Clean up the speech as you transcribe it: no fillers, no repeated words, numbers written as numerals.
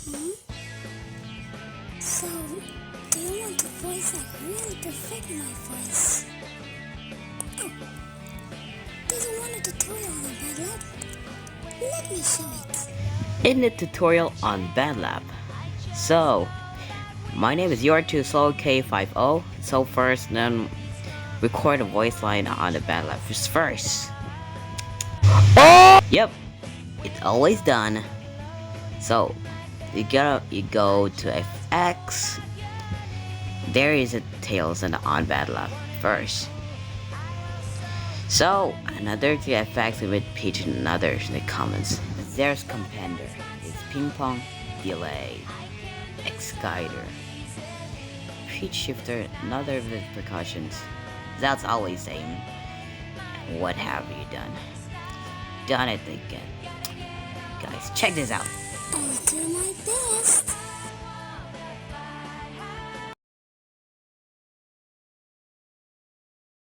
Hmm? So, do you want a voice that really perfect my voice? Oh, do you want a tutorial on Bandlab? Let me show it. In the tutorial on Bandlab. So, my name is your2slowk50. So first, then record a voice line on the Bandlab first. Yep, it's always done. So, you go to FX. There is a tails and on Bandlab first. So, another to FX with pitch and another in the comments. There's compender. It's ping pong, delay, exciter, pitch shifter, another with percussions. That's always same. What have you done? Done it again. Guys, check this out. Oh, do you